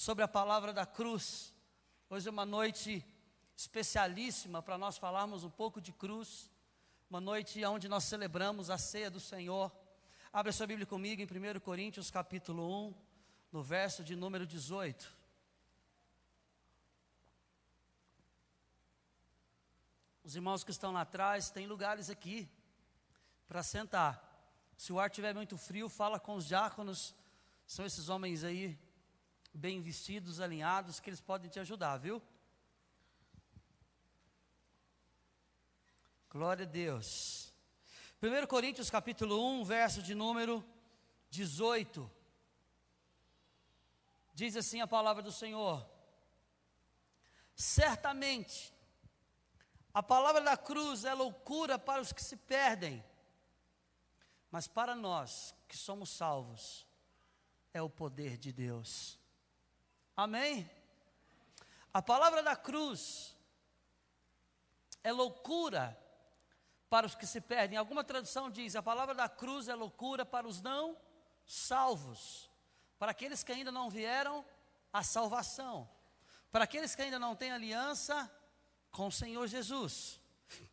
sobre a palavra da cruz. Hoje é uma noite especialíssima para nós falarmos um pouco de cruz, uma noite onde nós celebramos a ceia do Senhor. Abra sua Bíblia comigo em 1 Coríntios capítulo 1, no verso de número 18. Os irmãos que estão lá atrás, tem lugares aqui para sentar. Se o ar estiver muito frio, fala com os diáconos, são esses homens aí, bem vestidos, alinhados, que eles podem te ajudar, viu? Glória a Deus. 1 Coríntios capítulo 1, verso de número 18. Diz assim a palavra do Senhor: certamente, a palavra da cruz é loucura para os que se perdem, mas para nós que somos salvos, é o poder de Deus. Amém? A palavra da cruz é loucura para os que se perdem. Alguma tradução diz: a palavra da cruz é loucura para os não salvos, para aqueles que ainda não vieram à salvação, para aqueles que ainda não têm aliança com o Senhor Jesus.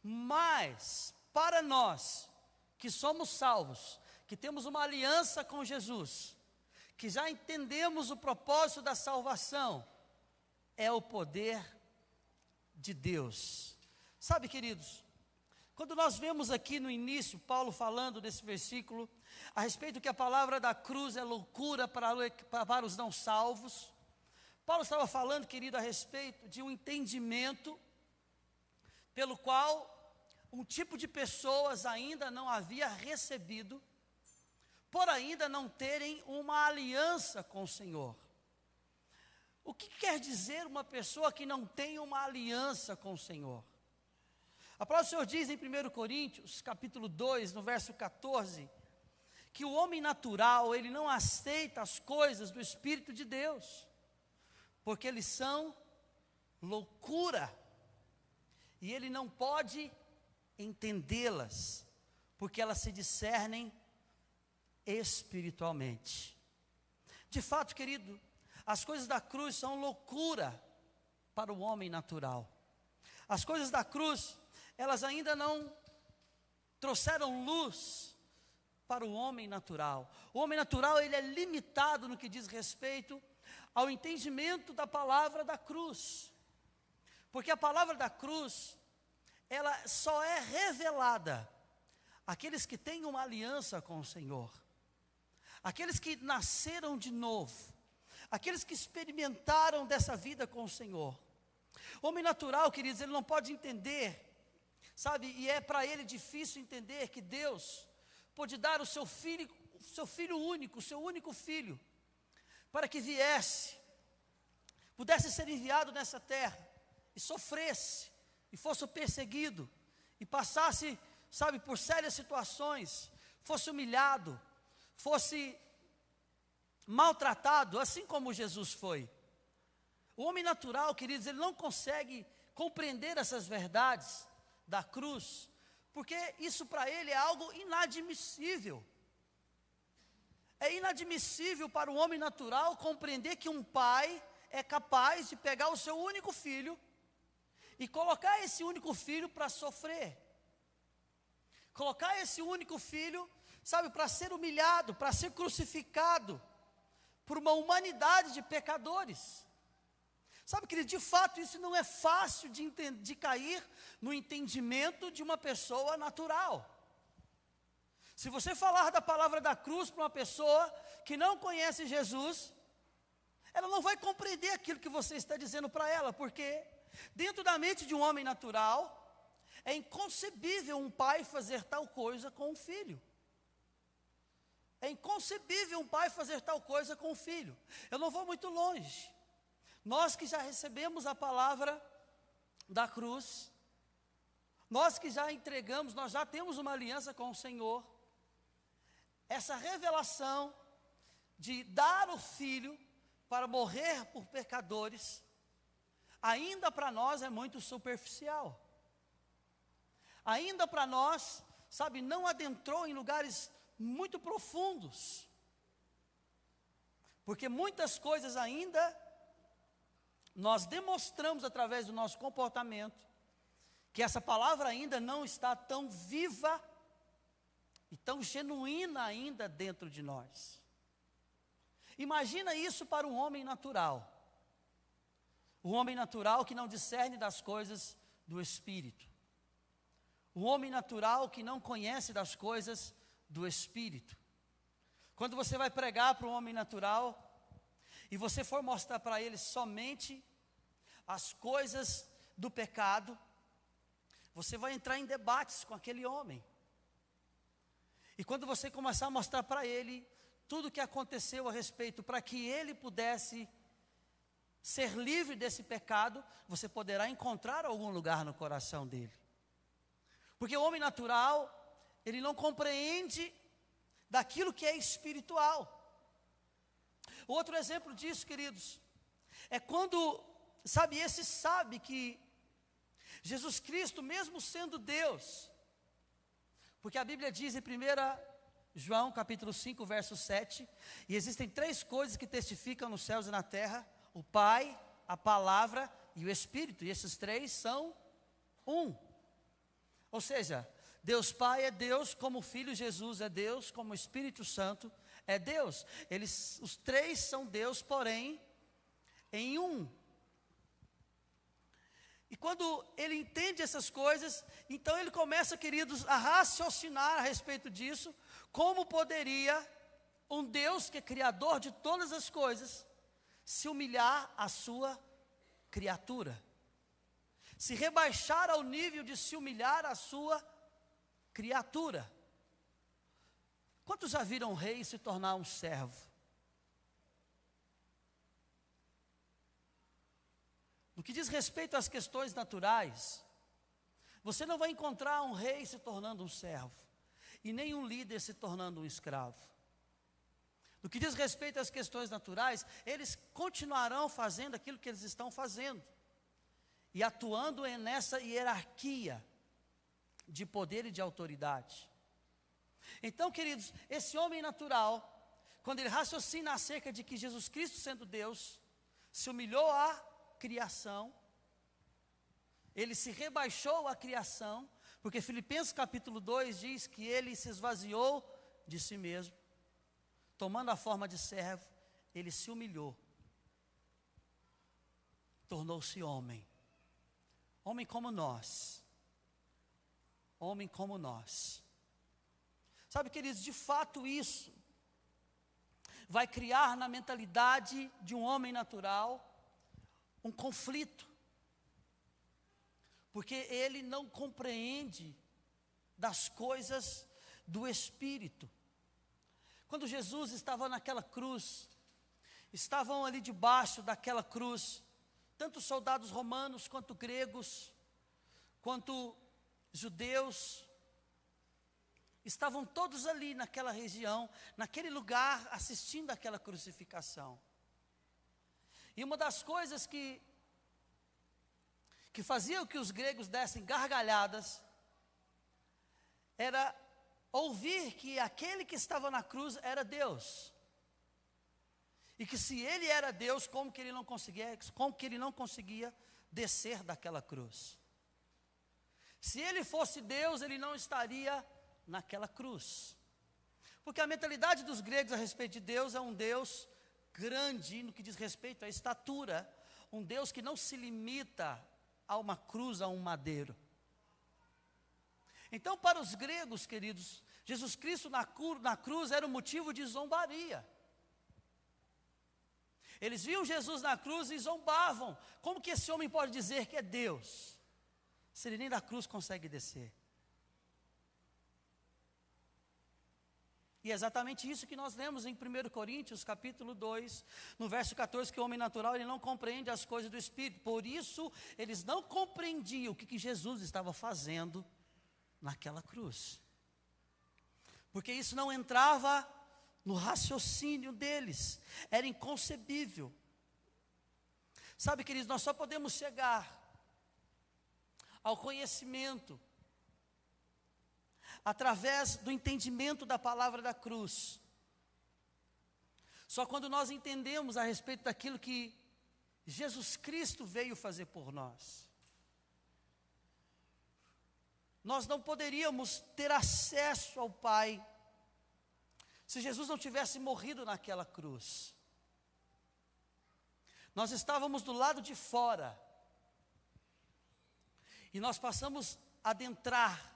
Mas para nós que somos salvos, que temos uma aliança com Jesus, que já entendemos o propósito da salvação, é o poder de Deus. Sabe, queridos, quando nós vemos aqui no início, Paulo falando desse versículo, a respeito que a palavra da cruz é loucura para os não salvos, Paulo estava falando, querido, a respeito de um entendimento pelo qual um tipo de pessoas ainda não havia recebido, por ainda não terem uma aliança com o Senhor. O que quer dizer uma pessoa que não tem uma aliança com o Senhor? A palavra do Senhor diz em 1 Coríntios, capítulo 2, no verso 14, que o homem natural, ele não aceita as coisas do Espírito de Deus, porque eles são loucura, e ele não pode entendê-las, porque elas se discernem espiritualmente. De fato, querido, as coisas da cruz são loucura para o homem natural. As coisas da cruz, elas ainda não trouxeram luz para o homem natural. O homem natural, ele é limitado no que diz respeito ao entendimento da palavra da cruz. Porque a palavra da cruz, ela só é revelada àqueles que têm uma aliança com o Senhor, aqueles que nasceram de novo, aqueles que experimentaram dessa vida com o Senhor. O homem natural, queridos, ele não pode entender, sabe, e é para ele difícil entender que Deus pôde dar o seu filho único, o seu único filho, para que viesse, pudesse ser enviado nessa terra, e sofresse, e fosse perseguido, e passasse, sabe, por sérias situações, fosse humilhado, fosse maltratado, assim como Jesus foi. O homem natural, queridos, ele não consegue compreender essas verdades da cruz, porque isso para ele é algo inadmissível. É inadmissível para o homem natural compreender que um pai é capaz de pegar o seu único filho e colocar esse único filho para sofrer. Colocar esse único filho, sabe, para ser humilhado, para ser crucificado por uma humanidade de pecadores. Sabe, querido, de fato isso não é fácil de cair no entendimento de uma pessoa natural. Se você falar da palavra da cruz para uma pessoa que não conhece Jesus, ela não vai compreender aquilo que você está dizendo para ela, porque dentro da mente de um homem natural, é inconcebível um pai fazer tal coisa com um filho. É inconcebível um pai fazer tal coisa com um filho. Eu não vou muito longe. Nós que já recebemos a palavra da cruz, nós que já entregamos, nós já temos uma aliança com o Senhor, essa revelação de dar o filho para morrer por pecadores, ainda para nós é muito superficial. Ainda para nós, sabe, não adentrou em lugares muito profundos. Porque muitas coisas ainda nós demonstramos através do nosso comportamento que essa palavra ainda não está tão viva e tão genuína ainda dentro de nós. Imagina isso para um homem natural. O homem natural que não discerne das coisas do Espírito. O homem natural que não conhece das coisas do Espírito. Quando você vai pregar para um homem natural e você for mostrar para ele somente as coisas do pecado, você vai entrar em debates com aquele homem. E quando você começar a mostrar para ele tudo o que aconteceu a respeito, para que ele pudesse ser livre desse pecado, você poderá encontrar algum lugar no coração dele. Porque o homem natural, ele não compreende daquilo que é espiritual. Outro exemplo disso, queridos, é quando, esse sabe que Jesus Cristo, mesmo sendo Deus, porque a Bíblia diz em 1 João capítulo 5, verso 7, e existem 3 coisas que testificam nos céus e na terra: o Pai, a Palavra e o Espírito, e esses 3 são um. Ou seja, Deus Pai é Deus, como o Filho Jesus é Deus, como o Espírito Santo é Deus. Os 3 são Deus, porém, em um. E quando ele entende essas coisas, então ele começa, queridos, a raciocinar a respeito disso, como poderia um Deus que é criador de todas as coisas, se humilhar à sua criatura, se rebaixar ao nível de se humilhar à sua criatura. Quantos já viram um rei se tornar um servo? No que diz respeito às questões naturais, você não vai encontrar um rei se tornando um servo, e nem um líder se tornando um escravo. No que diz respeito às questões naturais, eles continuarão fazendo aquilo que eles estão fazendo, e atuando nessa hierarquia de poder e de autoridade. Então, queridos, esse homem natural, quando ele raciocina acerca de que Jesus Cristo, sendo Deus, se humilhou à criação, ele se rebaixou à criação, porque Filipenses capítulo 2 diz que ele se esvaziou de si mesmo, tomando a forma de servo, ele se humilhou, tornou-se homem, homem como nós, homem como nós. Sabe, queridos, de fato isso vai criar na mentalidade de um homem natural um conflito, porque ele não compreende das coisas do Espírito. Quando Jesus estava naquela cruz, estavam ali debaixo daquela cruz, tanto soldados romanos, quanto gregos, quanto judeus, estavam todos ali naquela região, naquele lugar, assistindo àquela crucificação. E uma das coisas que fazia que os gregos dessem gargalhadas, era ouvir que aquele que estava na cruz era Deus. E que se ele era Deus, como que ele não conseguia descer daquela cruz? Se ele fosse Deus, ele não estaria naquela cruz. Porque a mentalidade dos gregos a respeito de Deus é um Deus grande no que diz respeito à estatura, um Deus que não se limita a uma cruz, a um madeiro. Então, para os gregos, queridos, Jesus Cristo na cruz era um motivo de zombaria. Eles viam Jesus na cruz e zombavam. Como que esse homem pode dizer que é Deus, se ele nem da cruz consegue descer? E é exatamente isso que nós lemos em 1 Coríntios, capítulo 2, no verso 14, que o homem natural ele não compreende as coisas do Espírito. Por isso, eles não compreendiam o que Jesus estava fazendo naquela cruz. Porque isso não entrava no raciocínio deles, era inconcebível. Sabe, queridos, nós só podemos chegar ao conhecimento através do entendimento da palavra da cruz. Só quando nós entendemos a respeito daquilo que Jesus Cristo veio fazer por nós. Nós não poderíamos ter acesso ao Pai se Jesus não tivesse morrido naquela cruz. Nós estávamos do lado de fora e nós passamos a adentrar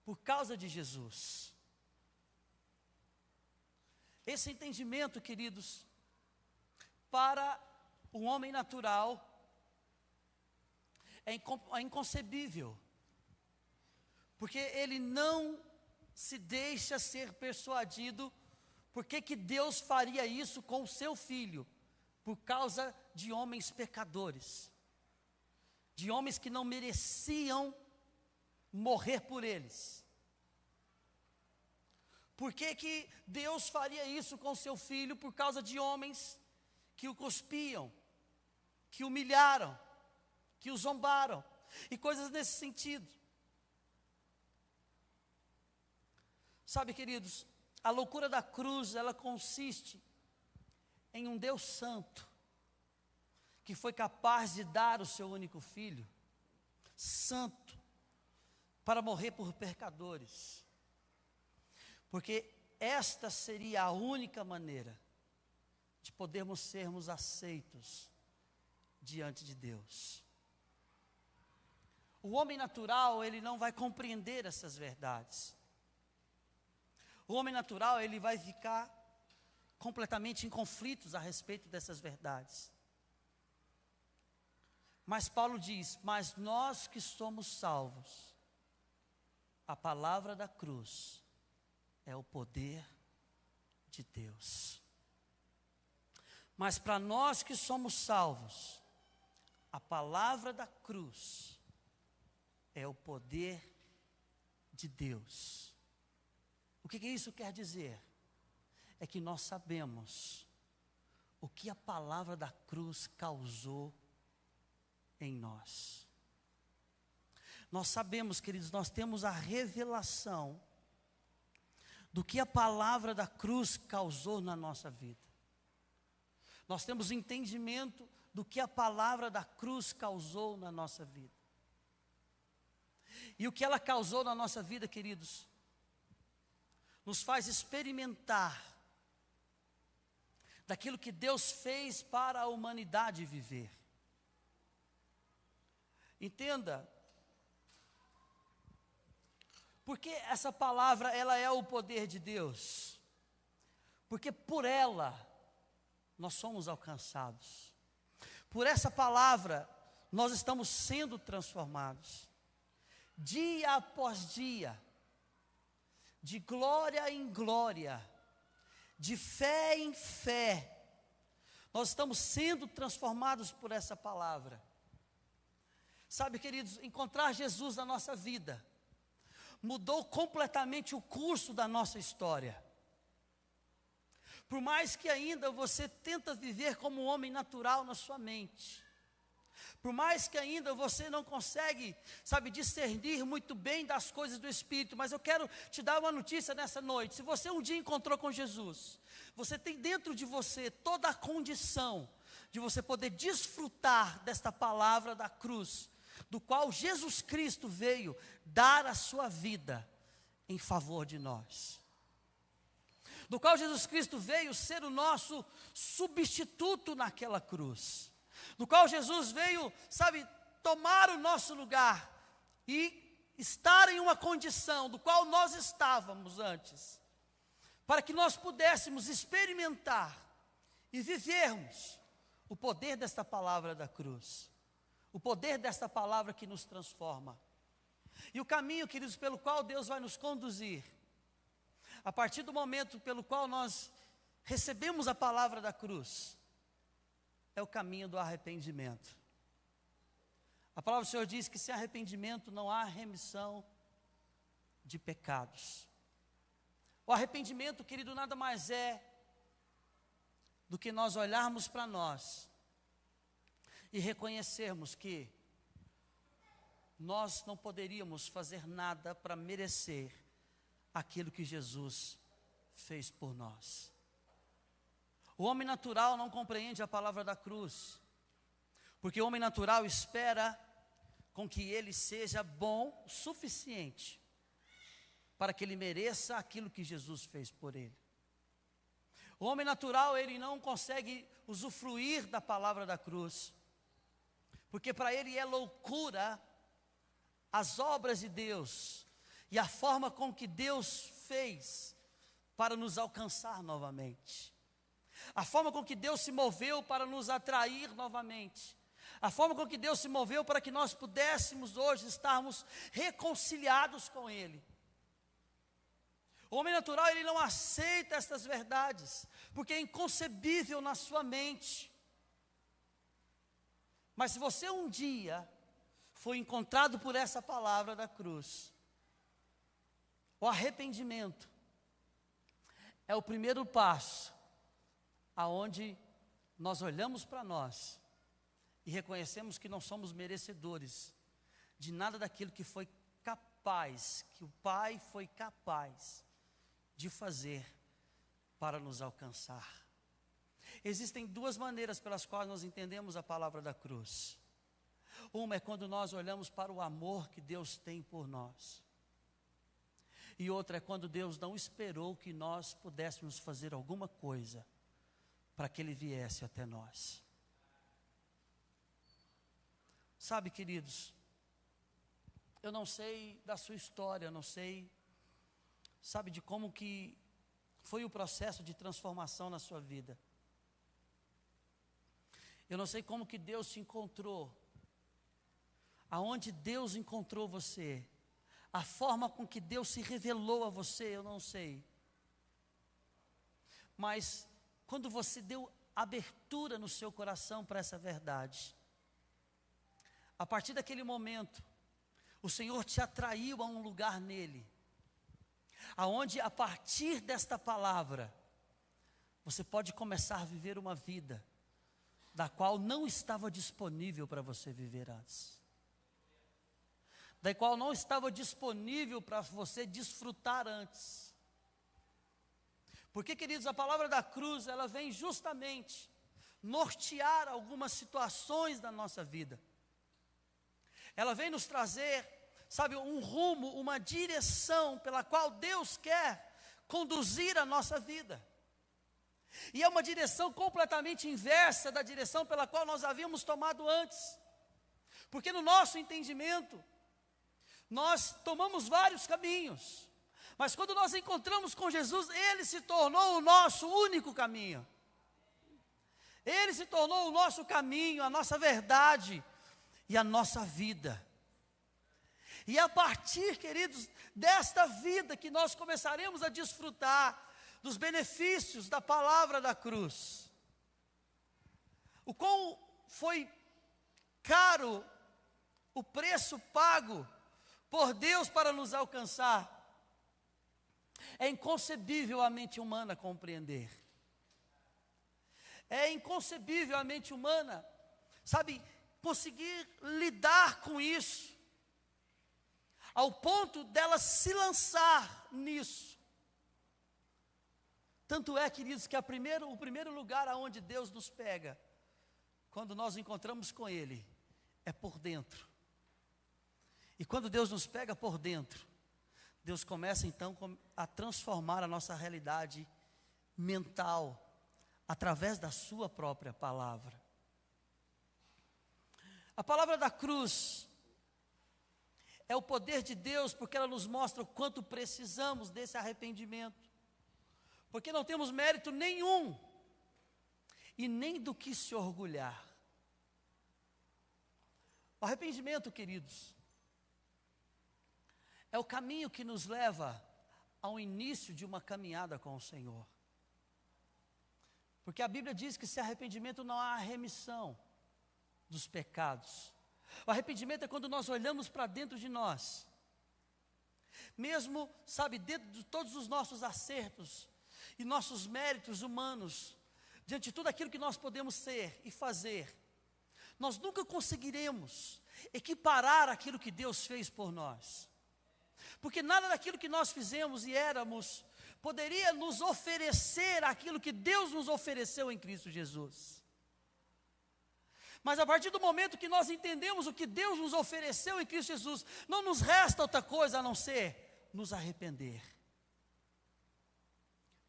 por causa de Jesus. Esse entendimento, queridos, para o homem natural é inconcebível, porque ele não se deixa ser persuadido por que Deus faria isso com o seu filho, por causa de homens pecadores, de homens que não mereciam morrer por eles. Por que Deus faria isso com seu filho por causa de homens que o cuspiam, que o humilharam, que o zombaram, e coisas nesse sentido? Sabe, queridos, a loucura da cruz, ela consiste em um Deus santo, que foi capaz de dar o seu único filho, santo, para morrer por pecadores. Porque esta seria a única maneira de podermos sermos aceitos diante de Deus. O homem natural, ele não vai compreender essas verdades. O homem natural, ele vai ficar completamente em conflitos a respeito dessas verdades. Mas Paulo diz: mas nós que somos salvos, a palavra da cruz é o poder de Deus. Mas para nós que somos salvos, a palavra da cruz é o poder de Deus. O que isso quer dizer? É que nós sabemos o que a palavra da cruz causou em nós. Nós sabemos, queridos, nós temos a revelação do que a palavra da cruz causou na nossa vida. Nós temos entendimento do que a palavra da cruz causou na nossa vida. E o que ela causou na nossa vida, queridos, nos faz experimentar daquilo que Deus fez para a humanidade viver. Entenda, porque essa palavra, ela é o poder de Deus, porque por ela nós somos alcançados, por essa palavra nós estamos sendo transformados, dia após dia, de glória em glória, de fé em fé, nós estamos sendo transformados por essa palavra. Sabe, queridos, encontrar Jesus na nossa vida mudou completamente o curso da nossa história. Por mais que ainda você tenta viver como um homem natural na sua mente, por mais que ainda você não consegue, discernir muito bem das coisas do Espírito, mas eu quero te dar uma notícia nessa noite. Se você um dia encontrou com Jesus, você tem dentro de você toda a condição de você poder desfrutar desta palavra da cruz, do qual Jesus Cristo veio dar a sua vida em favor de nós, do qual Jesus Cristo veio ser o nosso substituto naquela cruz, do qual Jesus veio, tomar o nosso lugar e estar em uma condição do qual nós estávamos antes, para que nós pudéssemos experimentar e vivermos o poder desta palavra da cruz, o poder desta palavra que nos transforma. E o caminho, queridos, pelo qual Deus vai nos conduzir, a partir do momento pelo qual nós recebemos a palavra da cruz, é o caminho do arrependimento. A palavra do Senhor diz que sem arrependimento não há remissão de pecados. O arrependimento, querido, nada mais é do que nós olharmos para nós e reconhecermos que nós não poderíamos fazer nada para merecer aquilo que Jesus fez por nós. O homem natural não compreende a palavra da cruz, Porque o homem natural espera com que ele seja bom o suficiente para que ele mereça aquilo que Jesus fez por ele. O homem natural, ele não consegue usufruir da palavra da cruz, porque para ele é loucura as obras de Deus e a forma com que Deus fez para nos alcançar novamente, a forma com que Deus se moveu para nos atrair novamente, a forma com que Deus se moveu para que nós pudéssemos hoje estarmos reconciliados com Ele. O homem natural, ele não aceita estas verdades, porque é inconcebível na sua mente. Mas se você um dia foi encontrado por essa palavra da cruz, o arrependimento é o primeiro passo, aonde nós olhamos para nós e reconhecemos que não somos merecedores de nada daquilo que foi capaz, que o Pai foi capaz de fazer para nos alcançar. Existem duas maneiras pelas quais nós entendemos a palavra da cruz. Uma é quando nós olhamos para o amor que Deus tem por nós. E outra é quando Deus não esperou que nós pudéssemos fazer alguma coisa para que Ele viesse até nós. Sabe, queridos, eu não sei da sua história, eu não sei, sabe, de como que foi o processo de transformação na sua vida. Eu não sei como que Deus te encontrou, aonde Deus encontrou você, a forma com que Deus se revelou a você, eu não sei. Mas quando você deu abertura no seu coração para essa verdade, a partir daquele momento, o Senhor te atraiu a um lugar nele, aonde a partir desta palavra, você pode começar a viver uma vida, da qual não estava disponível para você viver antes, da qual não estava disponível para você desfrutar antes. Porque, queridos, a palavra da cruz, ela vem justamente nortear algumas situações da nossa vida. Ela vem nos trazer, sabe, um rumo, uma direção pela qual Deus quer conduzir a nossa vida. E é uma direção completamente inversa da direção pela qual nós havíamos tomado antes. Porque no nosso entendimento, nós tomamos vários caminhos, mas quando nós encontramos com Jesus, Ele se tornou o nosso único caminho. Ele se tornou o nosso caminho, a nossa verdade e a nossa vida. E a partir, queridos, desta vida que nós começaremos a desfrutar dos benefícios da palavra da cruz. O quão foi caro o preço pago por Deus para nos alcançar, é inconcebível a mente humana compreender. É inconcebível a mente humana, sabe, conseguir lidar com isso, ao ponto dela se lançar nisso. Tanto é, queridos, que o primeiro lugar aonde Deus nos pega, quando nós encontramos com Ele, é por dentro. E quando Deus nos pega por dentro, Deus começa então a transformar a nossa realidade mental, através da sua própria palavra. A palavra da cruz é o poder de Deus, porque ela nos mostra o quanto precisamos desse arrependimento, porque não temos mérito nenhum, e nem do que se orgulhar. O arrependimento, queridos, é o caminho que nos leva ao início de uma caminhada com o Senhor. Porque a Bíblia diz que sem arrependimento não há remissão dos pecados. O arrependimento é quando nós olhamos para dentro de nós, mesmo, sabe, dentro de todos os nossos acertos e nossos méritos humanos, diante de tudo aquilo que nós podemos ser e fazer, nós nunca conseguiremos equiparar aquilo que Deus fez por nós. Porque nada daquilo que nós fizemos e éramos poderia nos oferecer aquilo que Deus nos ofereceu em Cristo Jesus. Mas a partir do momento que nós entendemos o que Deus nos ofereceu em Cristo Jesus, não nos resta outra coisa a não ser nos arrepender.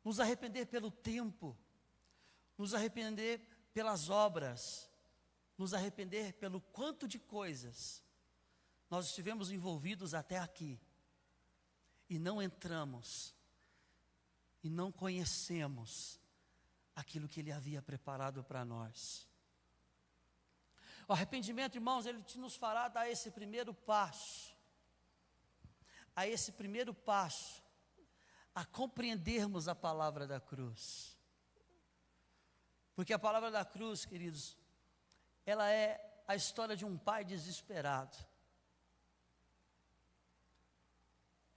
Nos arrepender pelo tempo, nos arrepender pelas obras, nos arrepender pelo quanto de coisas nós estivemos envolvidos até aqui e não entramos e não conhecemos aquilo que Ele havia preparado para nós. O arrependimento, irmãos, ele nos fará dar esse primeiro passo, a compreendermos a palavra da cruz. Porque a palavra da cruz, queridos, ela é a história de um pai desesperado,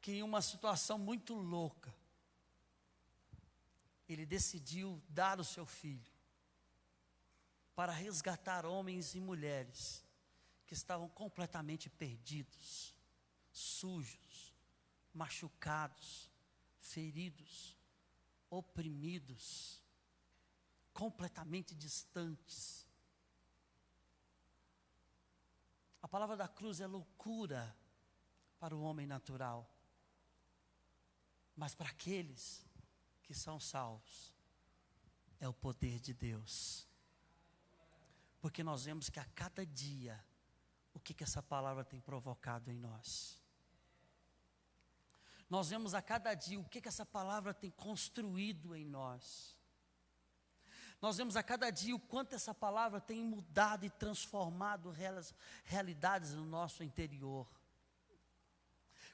que em uma situação muito louca, ele decidiu dar o seu filho, para resgatar homens e mulheres, que estavam completamente perdidos, sujos, machucados, feridos, oprimidos, completamente distantes. A palavra da cruz é loucura para o homem natural, mas para aqueles que são salvos, é o poder de Deus. Porque nós vemos que a cada dia, o que essa palavra tem provocado em nós. Nós vemos a cada dia o que essa palavra tem construído em nós. Nós vemos a cada dia o quanto essa palavra tem mudado e transformado realidades no nosso interior.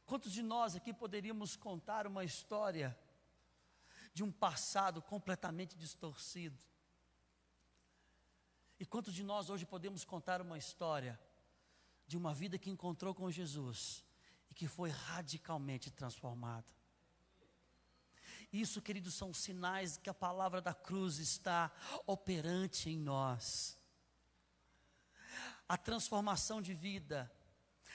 Quantos de nós aqui poderíamos contar uma história de um passado completamente distorcido? E quantos de nós hoje podemos contar uma história de uma vida que encontrou com Jesus e que foi radicalmente transformada? Isso, queridos, são sinais que a palavra da cruz está operante em nós. A transformação de vida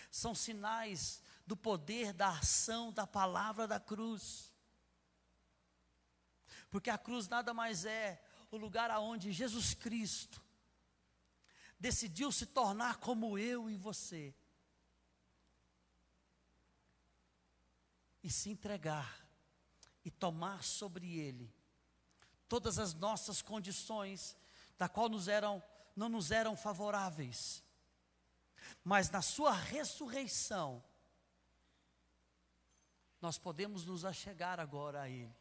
são sinais do poder da ação da palavra da cruz. Porque a cruz nada mais é o lugar aonde Jesus Cristo decidiu se tornar como eu e você, e se entregar, e tomar sobre Ele todas as nossas condições, da qual não nos eram favoráveis, mas na sua ressurreição, nós podemos nos achegar agora a Ele,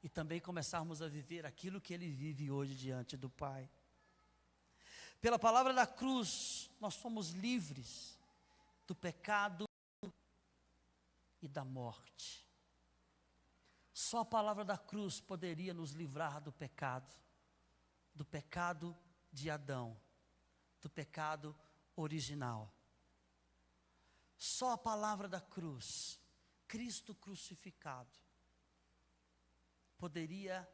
e também começarmos a viver aquilo que Ele vive hoje diante do Pai. Pela palavra da cruz, nós somos livres do pecado e da morte. Só a palavra da cruz poderia nos livrar do pecado de Adão, do pecado original. Só a palavra da cruz, Cristo crucificado, poderia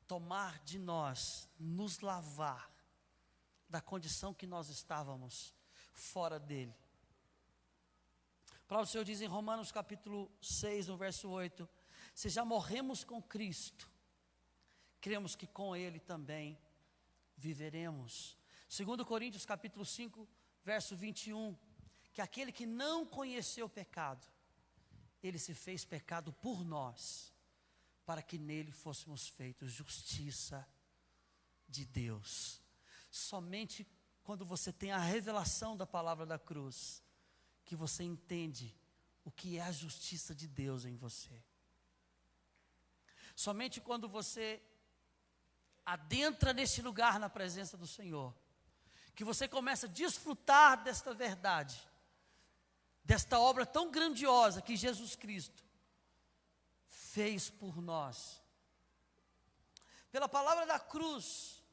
tomar de nós, nos lavar da condição que nós estávamos fora dele. A palavra do Senhor diz em Romanos capítulo 6, no verso 8, se já morremos com Cristo, cremos que com Ele também viveremos. 2 Coríntios capítulo 5, verso 21, que aquele que não conheceu o pecado, Ele se fez pecado por nós, para que nele fôssemos feitos justiça de Deus. Somente quando você tem a revelação da palavra da cruz, que você entende o que é a justiça de Deus em você. Somente quando você adentra nesse lugar na presença do Senhor, que você começa a desfrutar desta verdade, desta obra tão grandiosa que Jesus Cristo fez por nós. Pela palavra da cruz,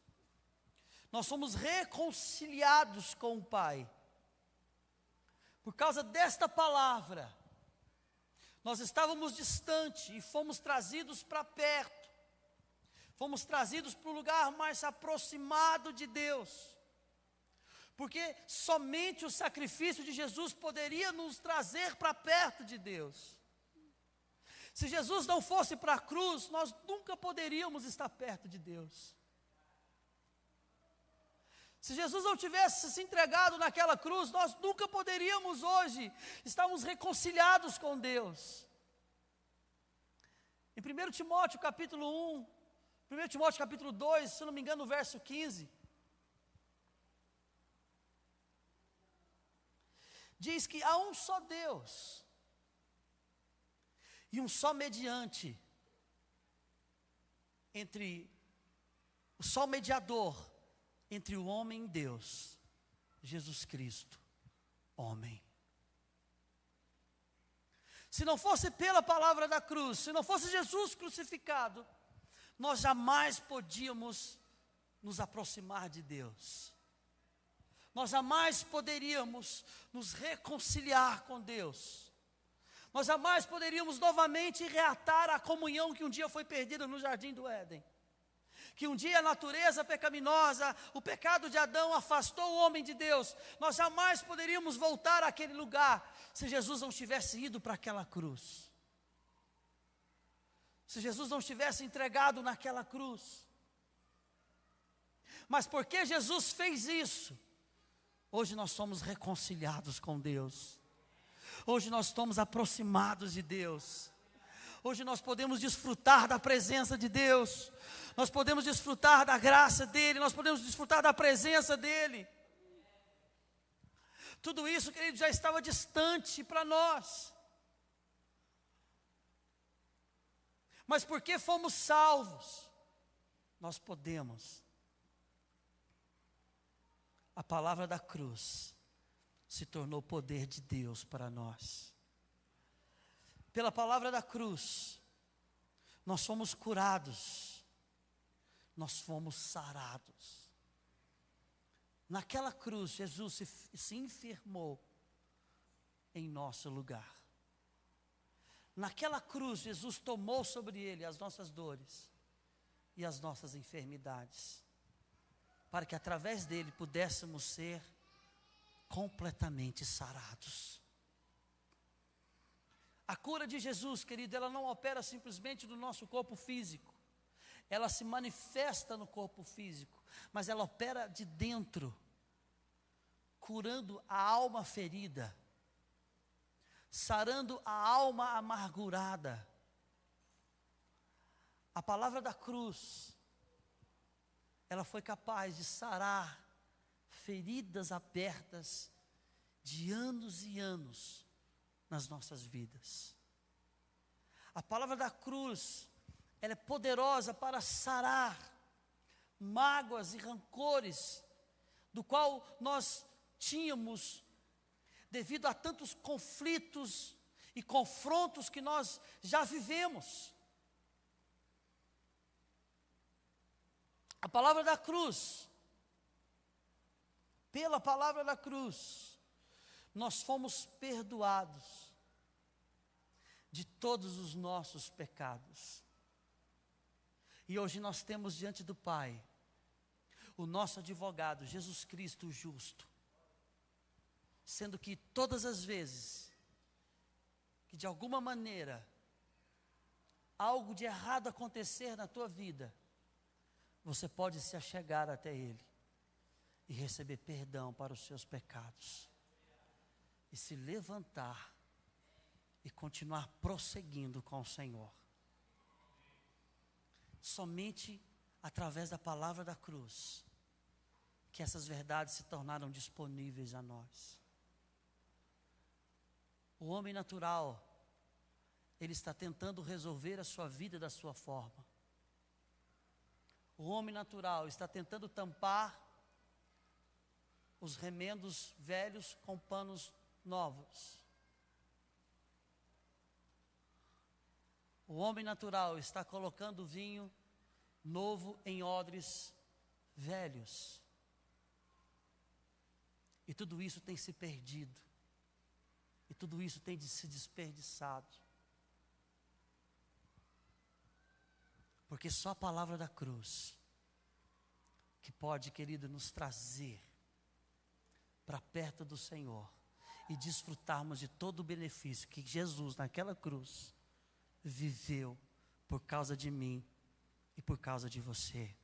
nós somos reconciliados com o Pai. Por causa desta palavra, nós estávamos distantes e fomos trazidos para perto. Fomos trazidos para o lugar mais aproximado de Deus. Porque somente o sacrifício de Jesus poderia nos trazer para perto de Deus. Se Jesus não fosse para a cruz, nós nunca poderíamos estar perto de Deus. Se Jesus não tivesse se entregado naquela cruz, nós nunca poderíamos hoje estarmos reconciliados com Deus. Em 1 Timóteo capítulo 1, 1 Timóteo capítulo 2, se não me engano, no verso 15, diz que há um só Deus e um só mediante só mediador entre o homem e Deus, Jesus Cristo, homem. Se não fosse pela palavra da cruz, se não fosse Jesus crucificado, nós jamais podíamos nos aproximar de Deus. Nós jamais poderíamos nos reconciliar com Deus. Nós jamais poderíamos novamente reatar a comunhão que um dia foi perdida no jardim do Éden. Que um dia a natureza pecaminosa, o pecado de Adão afastou o homem de Deus. Nós jamais poderíamos voltar àquele lugar se Jesus não tivesse ido para aquela cruz. Se Jesus não tivesse entregado naquela cruz. Mas porque Jesus fez isso, hoje nós somos reconciliados com Deus. Hoje nós estamos aproximados de Deus. Hoje nós podemos desfrutar da presença de Deus. Nós podemos desfrutar da graça dEle. Nós podemos desfrutar da presença dEle. Tudo isso, querido, já estava distante para nós. Mas porque fomos salvos, nós podemos. A palavra da cruz se tornou poder de Deus para nós. Pela palavra da cruz, nós fomos curados, nós fomos sarados. Naquela cruz, Jesus se enfermou em nosso lugar. Naquela cruz, Jesus tomou sobre ele as nossas dores e as nossas enfermidades, para que através dele pudéssemos ser completamente sarados. A cura de Jesus, querido, ela não opera simplesmente no nosso corpo físico. Ela se manifesta no corpo físico, mas ela opera de dentro, curando a alma ferida, sarando a alma amargurada. A palavra da cruz, ela foi capaz de sarar feridas abertas de anos e anos nas nossas vidas. A palavra da cruz, ela é poderosa para sarar mágoas e rancores, do qual nós tínhamos, devido a tantos conflitos e confrontos que nós já vivemos. A palavra da cruz, pela palavra da cruz, nós fomos perdoados de todos os nossos pecados. E hoje nós temos diante do Pai o nosso advogado, Jesus Cristo justo. Sendo que todas as vezes que de alguma maneira algo de errado acontecer na tua vida, você pode se achegar até Ele e receber perdão para os seus pecados. E se levantar e continuar prosseguindo com o Senhor. Somente através da palavra da cruz que essas verdades se tornaram disponíveis a nós. O homem natural, ele está tentando resolver a sua vida da sua forma. O homem natural está tentando tampar os remendos velhos com panos novos. O homem natural está colocando vinho novo em odres velhos. E tudo isso tem se perdido. E tudo isso tem de se desperdiçado. Porque só a palavra da cruz que pode, querido, nos trazer para perto do Senhor e desfrutarmos de todo o benefício que Jesus naquela cruz viveu por causa de mim e por causa de você.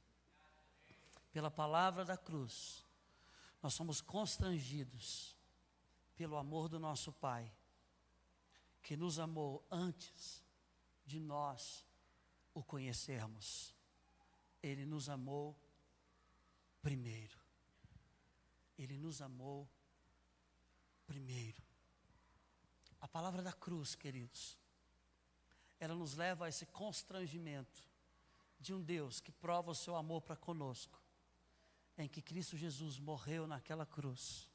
Pela palavra da cruz, nós somos constrangidos pelo amor do nosso Pai, que nos amou antes de nós o conhecermos. Ele nos amou primeiro. Ele nos amou primeiro. A palavra da cruz, queridos, ela nos leva a esse constrangimento de um Deus que prova o seu amor para conosco, em que Cristo Jesus morreu naquela cruz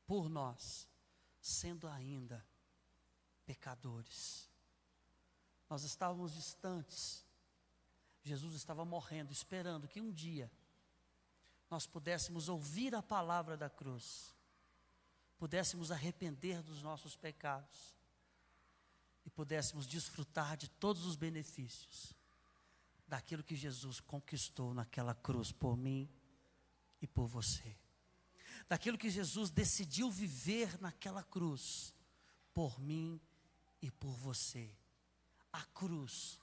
por nós, sendo ainda pecadores. Nós estávamos distantes. Jesus estava morrendo, esperando que um dia nós pudéssemos ouvir a palavra da cruz, pudéssemos arrepender dos nossos pecados e pudéssemos desfrutar de todos os benefícios daquilo que Jesus conquistou naquela cruz por mim e por você. Daquilo que Jesus decidiu viver naquela cruz por mim e por você. A cruz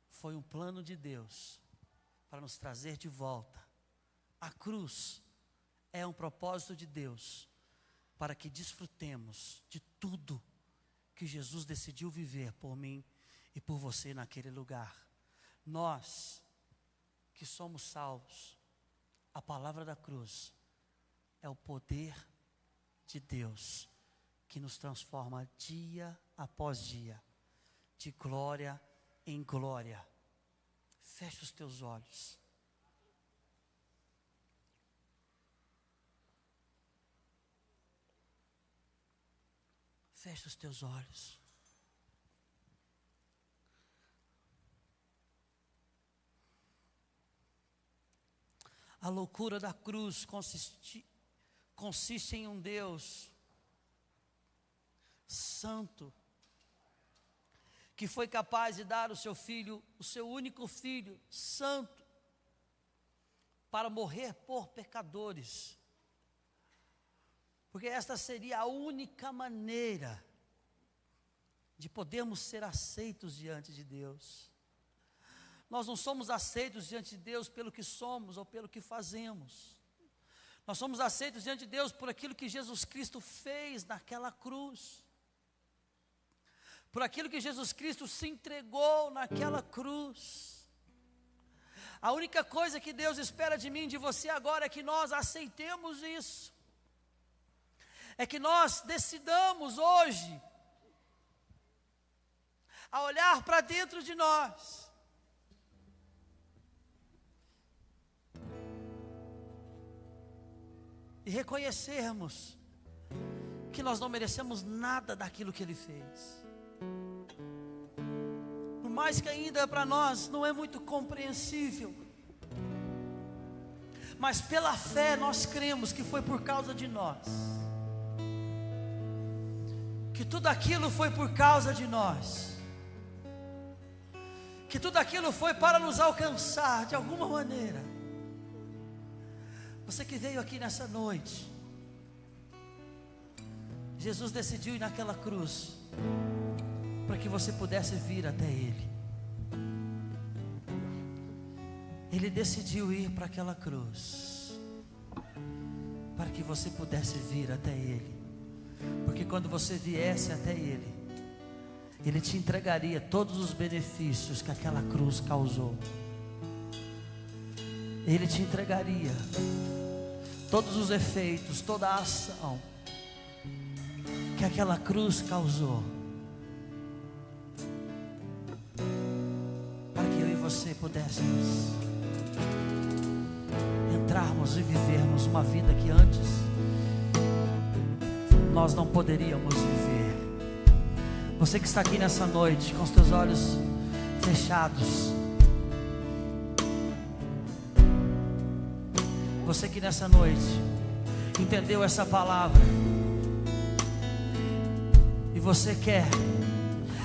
foi um plano de Deus para nos trazer de volta. A cruz é um propósito de Deus para que desfrutemos de tudo que Jesus decidiu viver por mim e por você naquele lugar. Nós que somos salvos, a palavra da cruz é o poder de Deus que nos transforma dia após dia, de glória em glória. Feche os teus olhos. Feche os teus olhos. A loucura da cruz consiste em um Deus santo, que foi capaz de dar o seu filho, o seu único filho, santo, para morrer por pecadores. Porque esta seria a única maneira de podermos ser aceitos diante de Deus. Nós não somos aceitos diante de Deus pelo que somos ou pelo que fazemos. Nós somos aceitos diante de Deus por aquilo que Jesus Cristo fez naquela cruz. Por aquilo que Jesus Cristo se entregou naquela cruz. A única coisa que Deus espera de mim e de você agora é que nós aceitemos isso. É que nós decidamos hoje a olhar para dentro de nós e reconhecermos que nós não merecemos nada daquilo que Ele fez. Por mais que ainda para nós não é muito compreensível, mas pela fé nós cremos que foi por causa de nós, que tudo aquilo foi por causa de nós, que tudo aquilo foi para nos alcançar de alguma maneira. Você que veio aqui nessa noite, Jesus decidiu ir naquela cruz para que você pudesse vir até Ele. Ele decidiu ir para aquela cruz para que você pudesse vir até Ele. Porque quando você viesse até Ele, Ele te entregaria todos os benefícios que aquela cruz causou. Ele te entregaria todos os efeitos, toda a ação que aquela cruz causou, para que eu e você pudéssemos entrarmos e vivermos uma vida que antes nós não poderíamos viver. Você que está aqui nessa noite com os teus olhos fechados, você que nessa noite entendeu essa palavra e você quer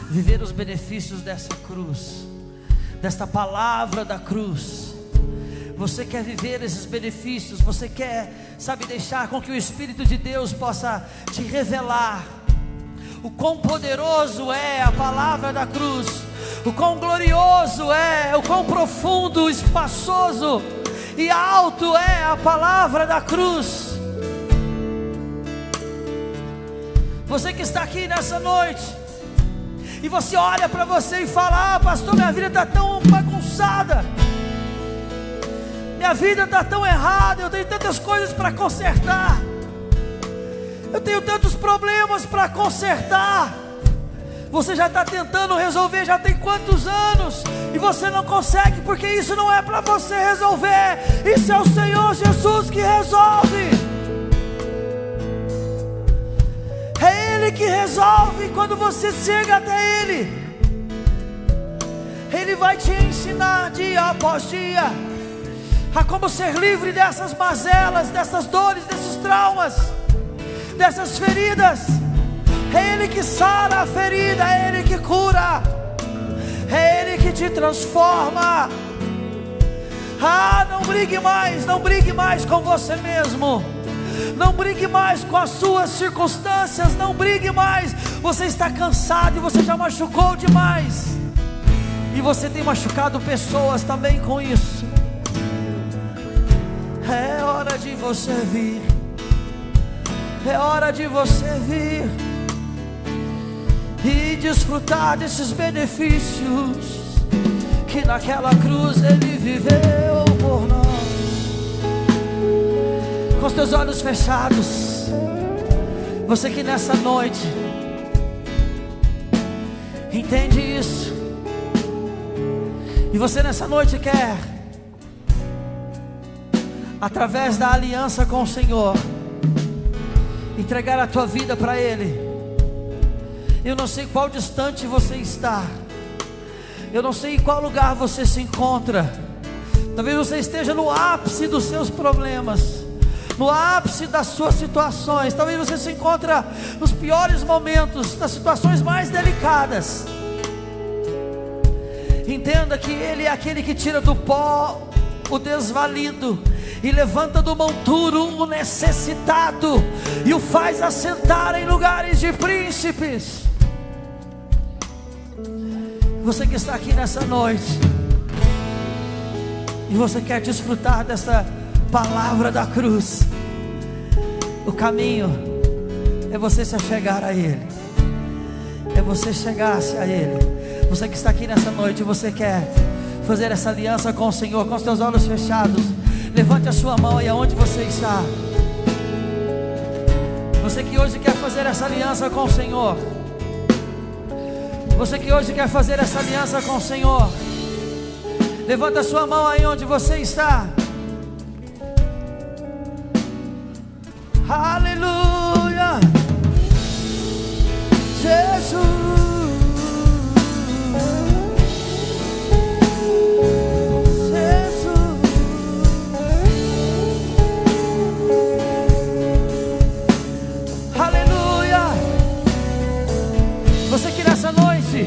viver os benefícios dessa cruz, desta palavra da cruz, você quer viver esses benefícios, você quer, sabe, deixar com que o Espírito de Deus possa te revelar o quão poderoso é a palavra da cruz, o quão glorioso é, o quão profundo, espaçoso e alto é a palavra da cruz. Você que está aqui nessa noite, e você olha para você e fala: pastor, minha vida está tão bagunçada, minha vida está tão errada, eu tenho tantas coisas para consertar, eu tenho tantos problemas para consertar. Você já está tentando resolver, já tem quantos anos, e você não consegue, porque isso não é para você resolver, isso é o Senhor Jesus que resolve. É Ele que resolve. Quando você chega até Ele, Ele vai te ensinar dia após dia a como ser livre dessas mazelas, dessas dores, desses traumas, dessas feridas. É Ele que sara a ferida, é Ele que cura, é Ele que te transforma. Não brigue mais com você mesmo, não brigue mais com as suas circunstâncias, não brigue mais. Você está cansado e você já machucou demais, e você tem machucado pessoas também com isso. É hora de você vir, é hora de você vir e desfrutar desses benefícios que naquela cruz Ele viveu por nós. Com os teus olhos fechados, você que nessa noite entende isso, e você nessa noite quer, através da aliança com o Senhor, entregar a tua vida para Ele. Eu não sei qual distante você está, eu não sei em qual lugar você se encontra. Talvez você esteja no ápice dos seus problemas, no ápice das suas situações. Talvez você se encontre nos piores momentos, nas situações mais delicadas. Entenda que Ele é aquele que tira do pó o desvalido e levanta do monturo o necessitado, e o faz assentar em lugares de príncipes. Você que está aqui nessa noite, e você quer desfrutar dessa palavra da cruz, o caminho é você se achegar a Ele, é você chegar-se a Ele. Você que está aqui nessa noite, você quer fazer essa aliança com o Senhor, com os teus olhos fechados, levante a sua mão aí aonde você está. Você que hoje quer fazer essa aliança com o Senhor, você que hoje quer fazer essa aliança com o Senhor, levanta a sua mão aí onde você está. Aleluia, Jesus. Você que nessa noite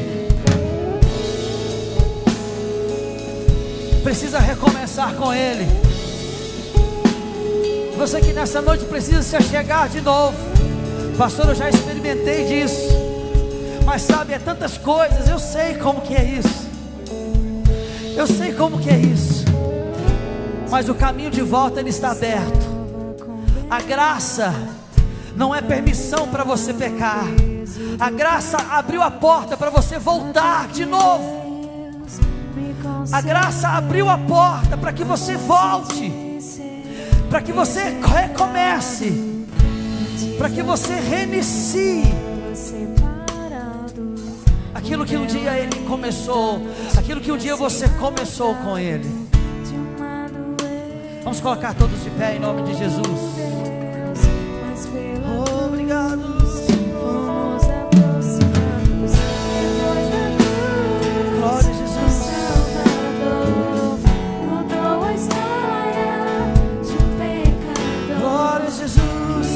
precisa recomeçar com Ele, você que nessa noite precisa se achegar de novo. Pastor, eu já experimentei disso, mas sabe, é tantas coisas. Eu sei como que é isso, eu sei como que é isso, mas o caminho de volta ele está aberto. A graça não é permissão para você pecar, a graça abriu a porta para você voltar de novo. A graça abriu a porta para que você volte, para que você recomece, para que você reinicie aquilo que um dia Ele começou, aquilo que um dia você começou com Ele. Vamos colocar todos de pé em nome de Jesus. Obrigado. Glória a Jesus. Glória a Jesus.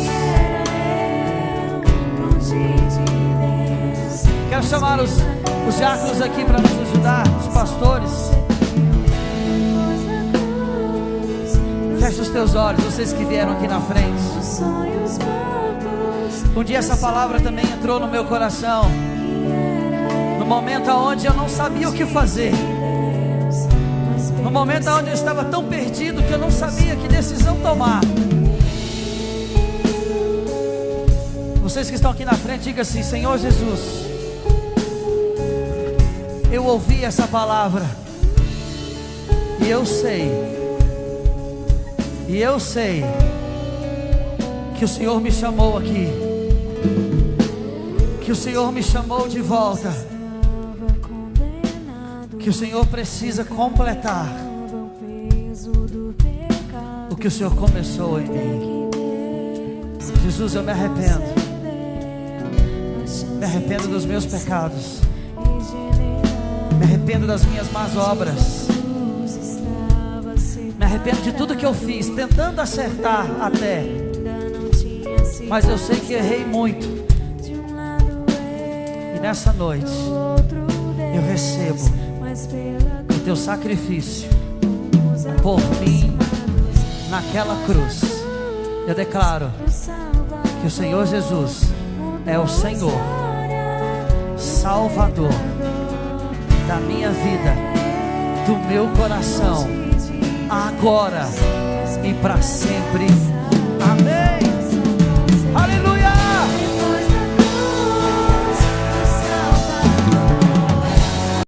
Quero chamar os diáconos aqui para nos ajudar, os pastores. Feche os teus olhos, vocês que vieram aqui na frente. Um dia essa palavra também entrou no meu coração, no momento onde eu não sabia o que fazer, no momento onde eu estava tão perdido que eu não sabia que decisão tomar. Você Vocês que estão aqui na frente, diga assim: Senhor Jesus, eu ouvi essa palavra, e eu sei que o Senhor me chamou aqui, que o Senhor me chamou de volta, que o Senhor precisa completar o que o Senhor começou em mim. Jesus, eu me arrependo dos meus pecados, me arrependo das minhas más obras, me arrependo de tudo que eu fiz, tentando acertar até, mas eu sei que errei muito, e nessa noite eu recebo o teu sacrifício por mim naquela cruz. Eu declaro que o Senhor Jesus é o Senhor, Salvador da minha vida, do meu coração, agora e para sempre.